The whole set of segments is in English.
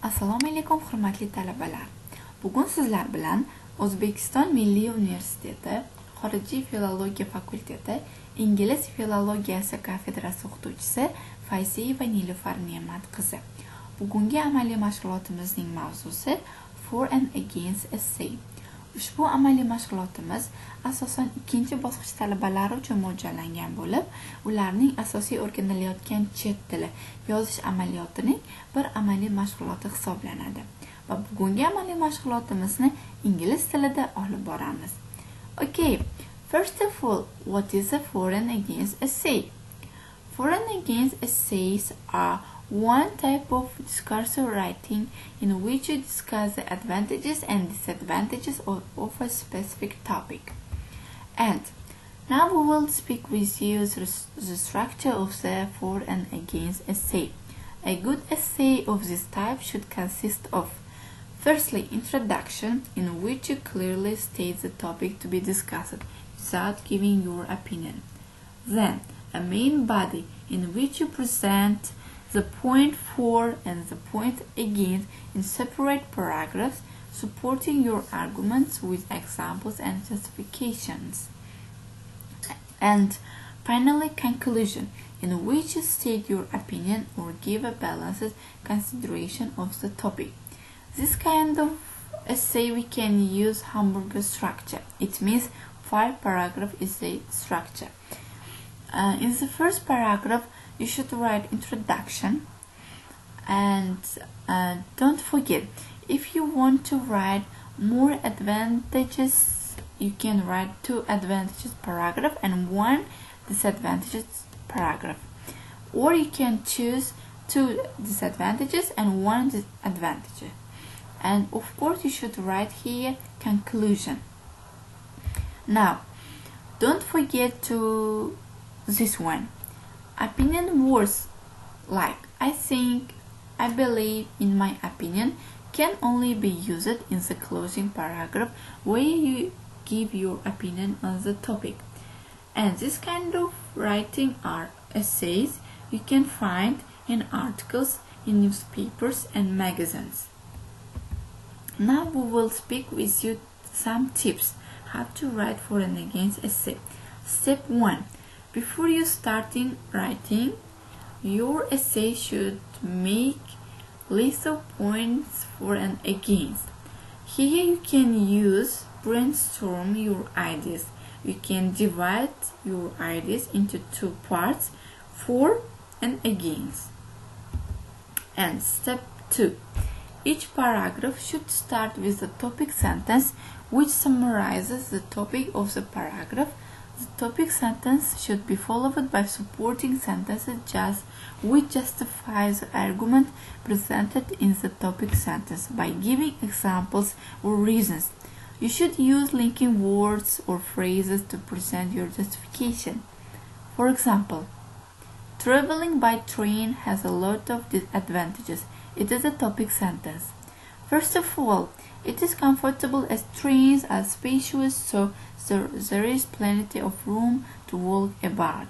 Assalomu alaykum hurmatli talabalar. Bugun sizlar bilan O'zbekiston Milliy universiteti, Xorijiy filologiya fakulteti, Ingliz filologiyasi kafedrasi o'qituvchisi Fayziyeva Н.Н qizi. Bugungi amaliy mashg'ulotimizning mavzusi For and Against Essay. Ushbu amaliy mashg'ulotimiz asosan ikkinchi bosqich talabalari uchun mo'ljallangan bo'lib, ularning asosiy o'rganilayotgan chet tili yozish amaliyotining bir amaliy mashg'uloti hisoblanadi. Va bugungi amaliy mashg'ulotimizni ingliz tilida olib boramiz. Okay, first of all, what is a for and against essay? For and against essays are one type of discursive writing in which you discuss the advantages and disadvantages of a specific topic. And now we will speak with you the structure of the for and against essay. A good essay of this type should consist of, firstly, introduction, in which you clearly state the topic to be discussed without giving your opinion. Then, a main body in which you present the point for and the point against in separate paragraphs, supporting your arguments with examples and justifications. And finally, conclusion, in which you state your opinion or give a balanced consideration of the topic. This kind of essay we can use hamburger structure. It means 5-paragraph essay structure. In the first paragraph, you should write introduction, and don't forget, if you want to write more advantages, you can write 2 advantages paragraph and 1 disadvantages paragraph, or you can choose 2 disadvantages and 1 advantage. And of course you should write here conclusion. Now don't forget to this one. Opinion words like I think, I believe, in my opinion can only be used in the closing paragraph where you give your opinion on the topic. And this kind of writing are essays you can find in articles in newspapers and magazines. Now we will speak with you some tips how to write for and against essay. Step 1. Before you starting writing, your essay should make list of points for and against. Here you can use brainstorm your ideas. You can divide your ideas into 2 parts, for and against. And step 2. Each paragraph should start with the topic sentence which summarizes the topic of the paragraph. The topic sentence should be followed by supporting sentences which justify the argument presented in the topic sentence by giving examples or reasons. You should use linking words or phrases to present your justification. For example, traveling by train has a lot of disadvantages. It is a topic sentence. First of all, it is comfortable as trains are spacious, so there is plenty of room to walk about.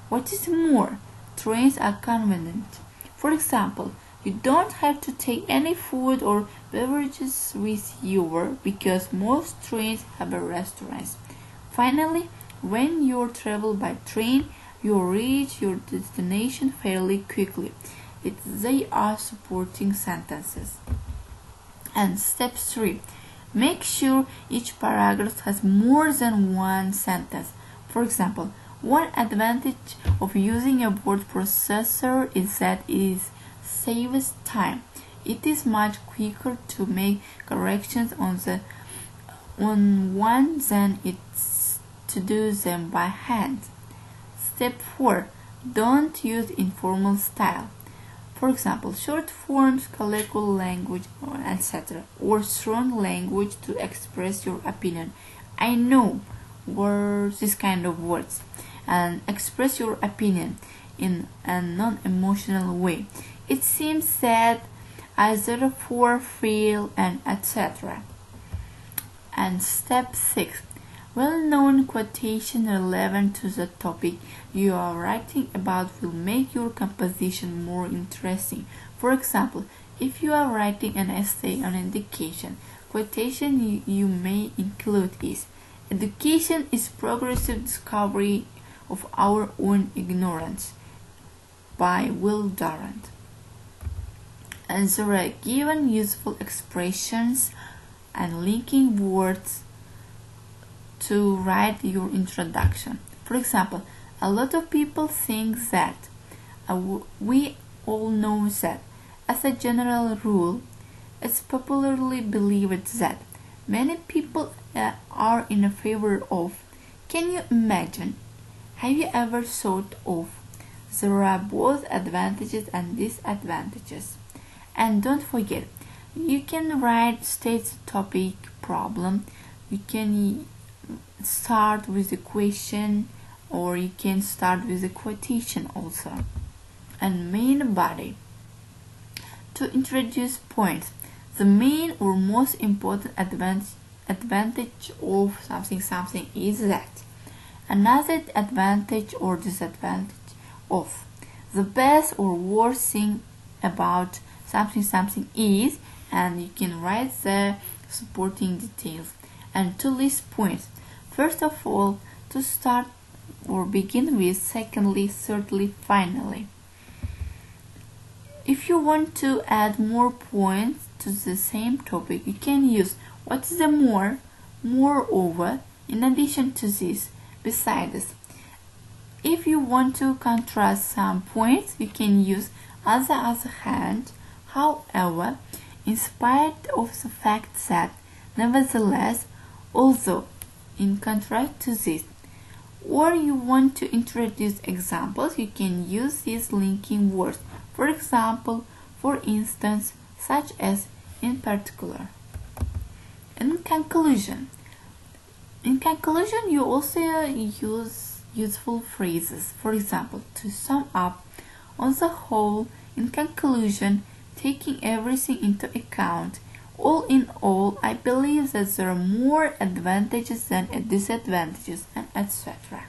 What is more, trains are convenient. For example, you don't have to take any food or beverages with you because most trains have restaurants. Finally, when you travel by train, you reach your destination fairly quickly. They are supporting sentences. And step 3. Make sure each paragraph has more than 1 sentence. For example, one advantage of using a word processor is that it saves time. It is much quicker to make corrections on one than it's to do them by hand. Step 4. Don't use informal style. For example, short forms, colloquial language, etc., or strong language to express your opinion. I know this kind of words, and express your opinion in a non-emotional way. It seems that I therefore feel, and etc. And step 6. Well-known quotation relevant to the topic you are writing about will make your composition more interesting. For example, If you are writing an essay on education, quotation you may include is: education is progressive discovery of our own ignorance by Will Durant. And there are given useful expressions and linking words to write your introduction. For example, a lot of people think that, we all know that, as a general rule, it's popularly believed that, many people are in favor of. Can you imagine? Have you ever thought of? There are both advantages and disadvantages. And don't forget, you can write state the topic, problem. You can start with a question, or you can start with a quotation also. And main body. To introduce points, the main or most important advantage of something is that. Another advantage or disadvantage of. The best or worst thing about something is, and you can write the supporting details. And to list points, first of all, to start or begin with, secondly, thirdly, finally. If you want to add more points to the same topic, you can use what is the more, moreover, in addition to this, besides. If you want to contrast some points, you can use on the other hand, however, in spite of the fact that, nevertheless, although, in contrast to this. Or you want to introduce examples, you can use these linking words. For example, for instance, such as in particular. In conclusion, you also use useful phrases. For example, to sum up, on the whole, in conclusion, taking everything into account, all in all, I believe that there are more advantages than disadvantages, and etc.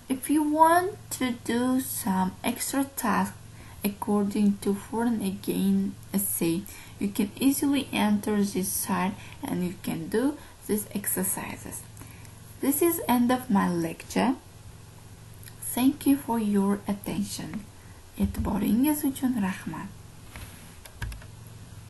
If you want to do some extra tasks according to foreign again essay, you can easily enter this site and you can do these exercises. This is end of my lecture. Thank you for your attention. E'tiboringiz uchun rahmat.